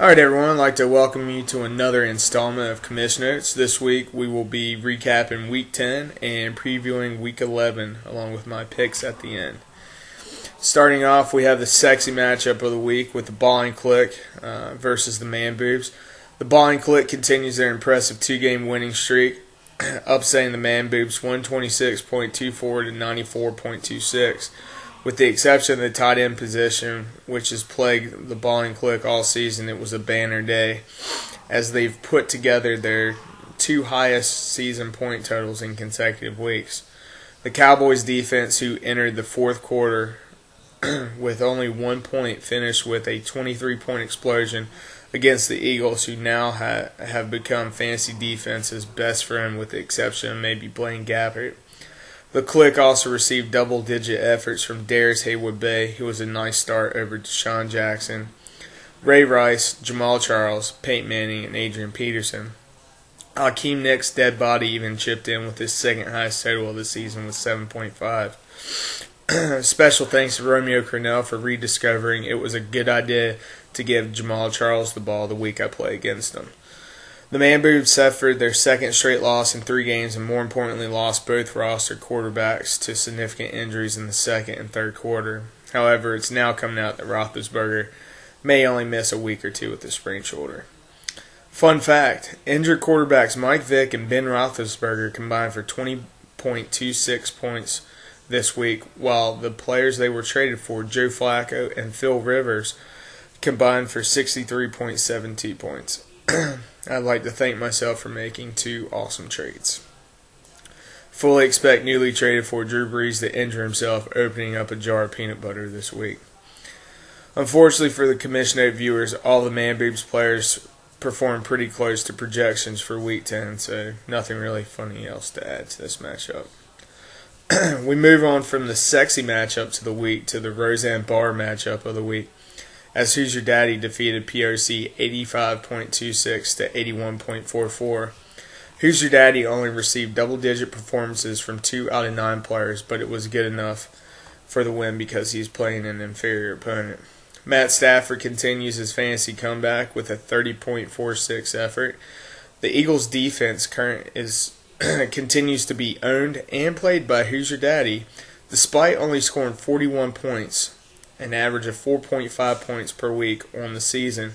Alright everyone, I'd like to welcome you to another installment of Commish Notes. This week we will be recapping Week 10 and previewing Week 11 along with my picks at the end. Starting off, we have the sexy matchup of the week with the Ball and Click versus the Man Boobs. The Ball and Click continues their impressive two-game winning streak, upsetting the Man Boobs 126.24 to 94.26. With the exception of the tight end position, which has plagued the Ball and Click all season, it was a banner day as they've put together their two highest season point totals in consecutive weeks. The Cowboys defense, who entered the fourth quarter with only 1 point, finished with a 23-point explosion against the Eagles, who now have become fantasy defense's best friend with the exception of maybe Blaine Gabbert. The Click also received double-digit efforts from Darius Haywood-Bay, who was a nice start over Deshaun Jackson, Ray Rice, Jamal Charles, Peyton Manning, and Adrian Peterson. Hakeem Nick's dead body even chipped in with his second highest total of the season with 7.5. Special thanks to Romeo Crennel for rediscovering it was a good idea to give Jamal Charles the ball the week I play against him. The Man Boobs suffered their second straight loss in 3 games and more importantly lost both roster quarterbacks to significant injuries in the second and third quarter. However, it's now coming out that Roethlisberger may only miss a week or two with a sprained shoulder. Fun fact, injured quarterbacks Mike Vick and Ben Roethlisberger combined for 20.26 points this week, while the players they were traded for, Joe Flacco and Phil Rivers, combined for 63.72 points. I'd like to thank myself for making 2 awesome trades. Fully expect newly traded for Drew Brees to injure himself opening up a jar of peanut butter this week. Unfortunately for the Commish Note viewers, all the Man Boobs players performed pretty close to projections for Week 10, so nothing really funny else to add to this matchup. We move on from the sexy matchups of the week to the Roseanne Barr matchup of the week, as Who's Your Daddy defeated POC 85.26 to 81.44. Who's Your Daddy only received double-digit performances from 2 out of 9 players, but it was good enough for the win because he's playing an inferior opponent. Matt Stafford continues his fantasy comeback with a 30.46 effort. The Eagles' defense continues to be owned and played by Who's Your Daddy, despite only scoring 41 points, an average of 4.5 points per week on the season,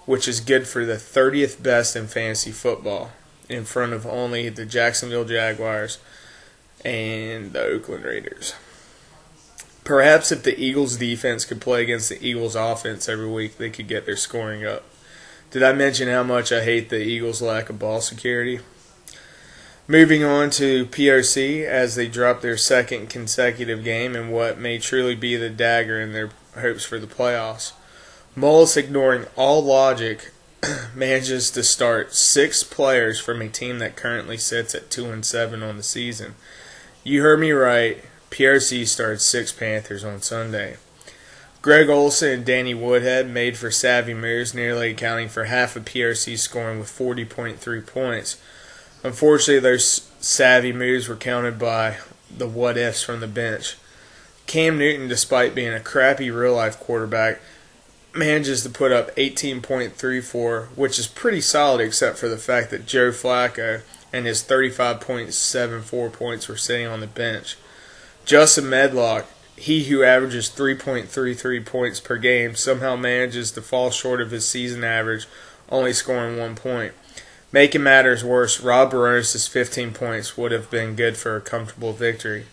which is good for the 30th best in fantasy football, in front of only the Jacksonville Jaguars and the Oakland Raiders. Perhaps if the Eagles' defense could play against the Eagles' offense every week, they could get their scoring up. Did I mention how much I hate the Eagles' lack of ball security? Moving on to POC as they drop their second consecutive game in what may truly be the dagger in their hopes for the playoffs. Mullis, ignoring all logic, manages to start 6 players from a team that currently sits at 2-7 on the season. You heard me right, POC started 6 Panthers on Sunday. Greg Olsen and Danny Woodhead made for savvy moves, nearly accounting for half of POC's scoring with 40.3 points. Unfortunately, those savvy moves were countered by the what-ifs from the bench. Cam Newton, despite being a crappy real-life quarterback, manages to put up 18.34, which is pretty solid except for the fact that Joe Flacco and his 35.74 points were sitting on the bench. Justin Medlock, he who averages 3.33 points per game, somehow manages to fall short of his season average, only scoring 1 point. Making matters worse, Rob Baronis' 15 points would have been good for a comfortable victory.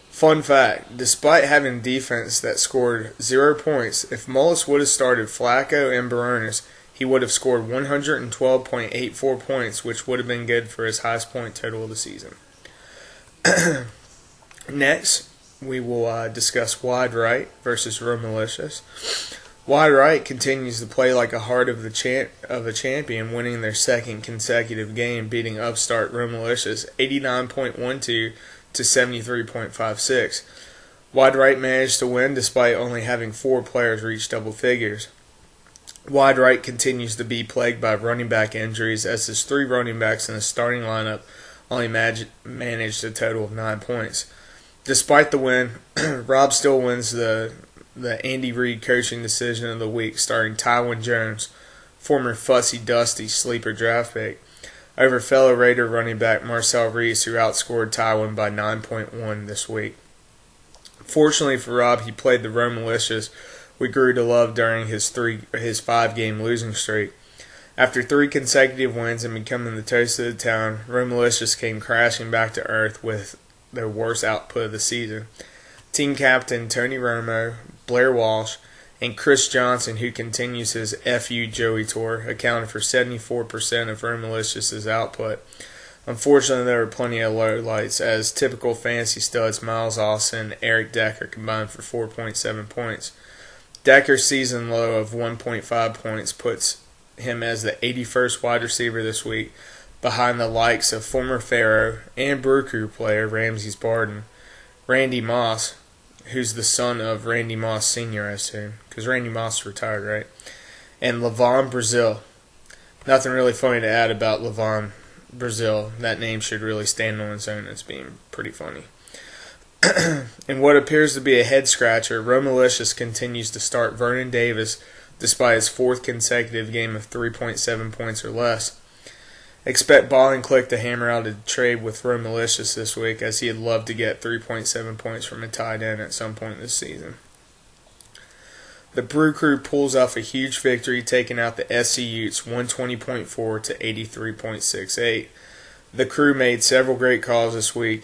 Fun fact, despite having defense that scored 0 points, if Mullis would have started Flacco and Baronis, he would have scored 112.84 points, which would have been good for his highest point total of the season. Next, we will discuss Wide Right versus Romalicious. Wide Right continues to play like a heart of a champion, winning their second consecutive game, beating upstart Romalicious 89.12 to 73.56. Wide Right managed to win despite only having 4 players reach double figures. Wide Right continues to be plagued by running back injuries, as his 3 running backs in the starting lineup only managed a total of 9 points. Despite the win, Rob still wins the Andy Reid coaching decision of the week, starting Tywin Jones former Fussy Dusty sleeper draft pick, over fellow Raider running back Marcel Reese, who outscored Tywin by 9.1 this week. Fortunately for Rob, he played the Rome Militias we grew to love during his 5-game losing streak. After 3 consecutive wins and becoming the toast of the town, Rome Militias came crashing back to earth with their worst output of the season. Team captain Tony Romo, Blair Walsh, and Chris Johnson, who continues his FU Joey tour, accounted for 74% of Rome Militias' output. Unfortunately, there were plenty of lowlights, as typical fantasy studs Miles Austin and Eric Decker combined for 4.7 points. Decker's season low of 1.5 points puts him as the 81st wide receiver this week, behind the likes of former Pharaoh and Brew Crew player Ramses Barden, Randy Moss, who's the son of Randy Moss Sr., I assume, because Randy Moss retired, right? And Levon Brazil. Nothing really funny to add about Levon Brazil. That name should really stand on its own as being pretty funny. In what appears to be a head-scratcher, Rome Militias continues to start Vernon Davis despite his 4th consecutive game of 3.7 points or less. Expect Ball and Click to hammer out a trade with Rome Militias this week, as he'd love to get 3.7 points from a tight end at some point this season. The Brew Crew pulls off a huge victory, taking out the SC Utes 120.4 to 83.68. The Crew made several great calls this week,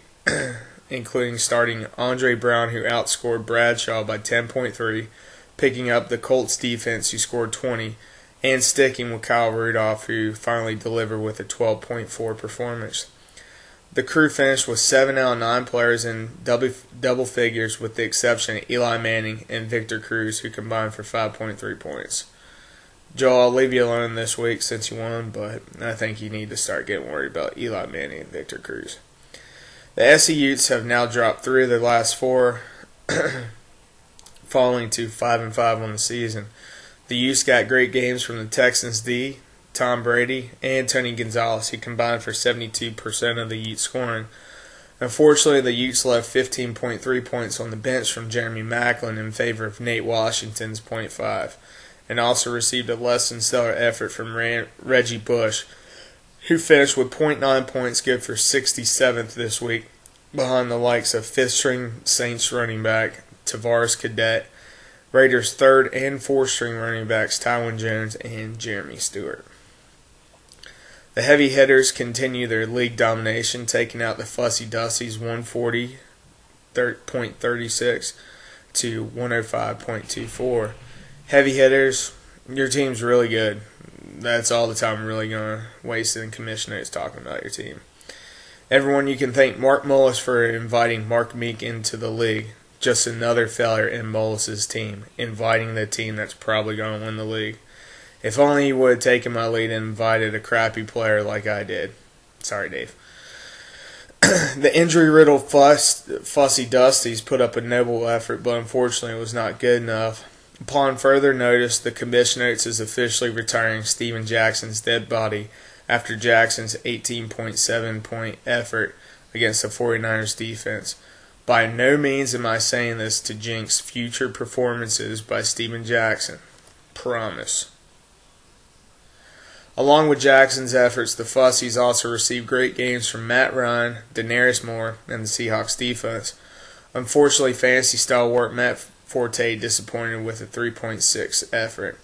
including starting Andre Brown, who outscored Bradshaw by 10.3, picking up the Colts defense, who scored 20, and sticking with Kyle Rudolph, who finally delivered with a 12.4 performance. The Crew finished with 7 out of 9 players in double figures, with the exception of Eli Manning and Victor Cruz, who combined for 5.3 points. Joel, I'll leave you alone this week since you won, but I think you need to start getting worried about Eli Manning and Victor Cruz. The SC Utes have now dropped 3 of their last 4, falling to 5-5 on the season. The Utes got great games from the Texans D, Tom Brady, and Tony Gonzalez, who combined for 72% of the Utes scoring. Unfortunately, the Utes left 15.3 points on the bench from Jeremy Maclin in favor of Nate Washington's .5, and also received a less than stellar effort from Reggie Bush, who finished with .9 points, good for 67th this week, behind the likes of 5th-string Saints running back Tavares Cadet, Raiders' 3rd and 4th-string running backs Tywin Jones and Jeremy Stewart. The heavy hitters continue their league domination, taking out the Fussy Dusties 140.36 to 105.24. Heavy hitters, your team's really good. That's all the time I'm really going to waste in commission notes talking about your team. Everyone, you can thank Mark Mullis for inviting Mark Meek into the league. Just another failure in Mullis' team, inviting the team that's probably going to win the league. If only he would have taken my lead and invited a crappy player like I did. Sorry, Dave. The injury-riddled Fussy Dusties put up a noble effort, but unfortunately it was not good enough. Upon further notice, the commission notes is officially retiring Steven Jackson's dead body after Jackson's 18.7 point effort against the 49ers defense. By no means am I saying this to jinx future performances by Steven Jackson. Promise. Along with Jackson's efforts, the Fussies also received great games from Matt Ryan, Denarius Moore, and the Seahawks defense. Unfortunately, fantasy stalwart Matt Forte disappointed with a 3.6 effort.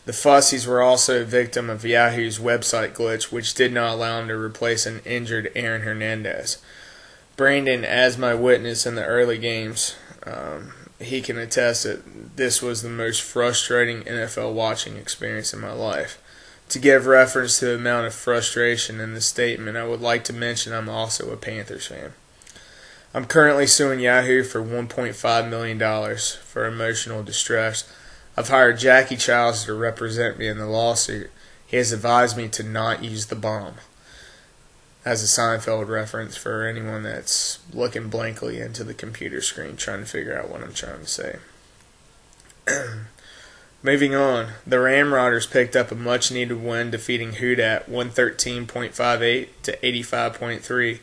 The Fussies were also a victim of Yahoo's website glitch, which did not allow him to replace an injured Aaron Hernandez. Brandon, as my witness in the early games, he can attest that this was the most frustrating NFL watching experience in my life. To give reference to the amount of frustration in the statement, I would like to mention I'm also a Panthers fan. I'm currently suing Yahoo for $1.5 million for emotional distress. I've hired Jackie Childs to represent me in the lawsuit. He has advised me to not use the bomb. As a Seinfeld reference for anyone that's looking blankly into the computer screen trying to figure out what I'm trying to say. Moving on, the Ramrodders picked up a much-needed win, defeating Houdat 113.58 to 85.3.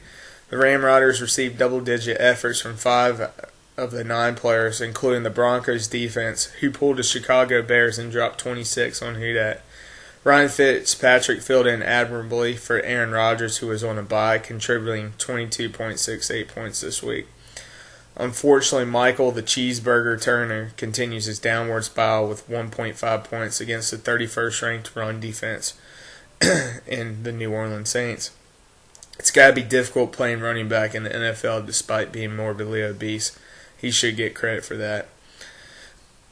The Ramrodders received double-digit efforts from 5 of the 9 players, including the Broncos defense, who pulled the Chicago Bears and dropped 26 on Houdat. Ryan Fitzpatrick filled in admirably for Aaron Rodgers, who was on a bye, contributing 22.68 points this week. Unfortunately, Michael the Cheeseburger Turner continues his downward spiral with 1.5 points against the 31st ranked run defense in the New Orleans Saints. It's got to be difficult playing running back in the NFL despite being morbidly obese. He should get credit for that.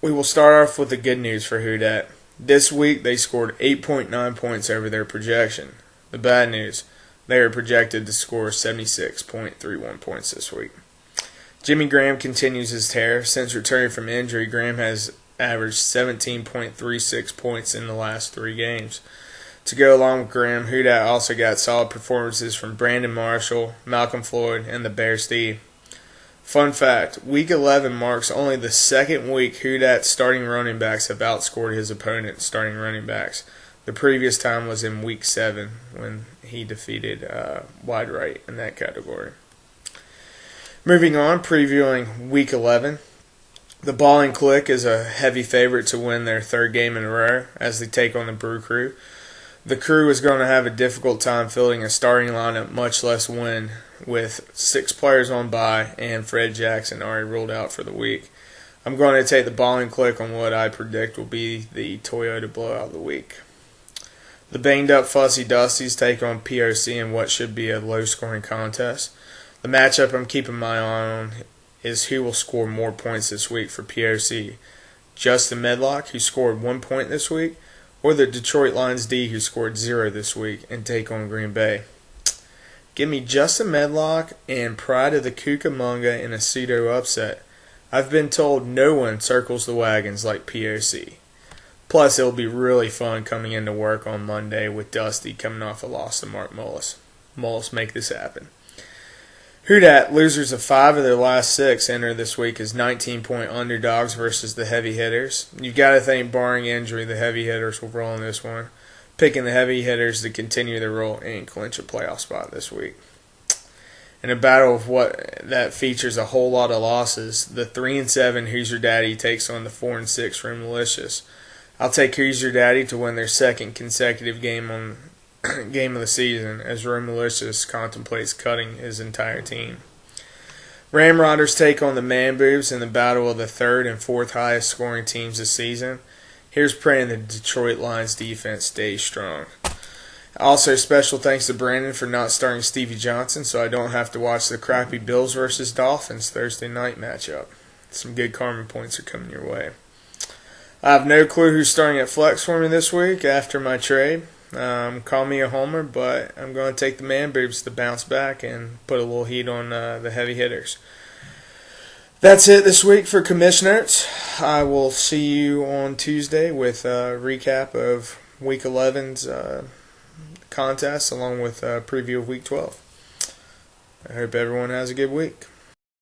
We will start off with the good news for Who Dat. This week they scored 8.9 points over their projection. The bad news, they are projected to score 76.31 points this week. Jimmy Graham continues his tear. Since returning from injury, Graham has averaged 17.36 points in the last 3 games. To go along with Graham, Who Dat also got solid performances from Brandon Marshall, Malcolm Floyd, and the Bears D. Fun fact, Week 11 marks only the second week Who Dat's starting running backs have outscored his opponent's starting running backs. The previous time was in Week 7 when he defeated Wide Right in that category. Moving on, previewing Week 11. The Balling Click is a heavy favorite to win their 3rd game in a row as they take on the Brew Crew. The Crew is going to have a difficult time fielding a starting lineup, much less win, with 6 players on bye and Fred Jackson already ruled out for the week. I'm going to take the Balling Click on what I predict will be the Toyota blowout of the week. The Banged Up Fussy Dusties take on POC in what should be a low-scoring contest. The matchup I'm keeping my eye on is who will score more points this week for POC. Justin Medlock, who scored 1 point this week, or the Detroit Lions D, who scored 0 this week, and take on Green Bay. Give me Justin Medlock and Pride of the Cucamonga in a pseudo upset. I've been told no one circles the wagons like POC. Plus, it'll be really fun coming into work on Monday with Dusty coming off a loss to Mark Mullis. Mullis, make this happen. Who Dat, losers of 5 of their last 6, enter this week as 19-point underdogs versus the heavy hitters. You've got to think, barring injury, the heavy hitters will roll in this one. Picking the heavy hitters to continue their role and clinch a playoff spot this week. In a battle of what that features a whole lot of losses, the 3-7 Who's Your Daddy takes on the 4-6 Room Malicious. I'll take Who's Your Daddy to win their 2nd consecutive game of the season as Room Malicious contemplates cutting his entire team. Ramrodders take on the Man Boobs in the battle of the 3rd and 4th highest scoring teams this season. Here's praying the Detroit Lions defense stays strong. Also, special thanks to Brandon for not starting Stevie Johnson so I don't have to watch the crappy Bills versus Dolphins Thursday night matchup. Some good karma points are coming your way. I have no clue who's starting at flex for me this week after my trade. Call me a homer, but I'm going to take the Man Boobs to bounce back and put a little heat on the heavy hitters. That's it this week for Commish Notes. I will see you on Tuesday with a recap of Week 11's contest along with a preview of Week 12. I hope everyone has a good week.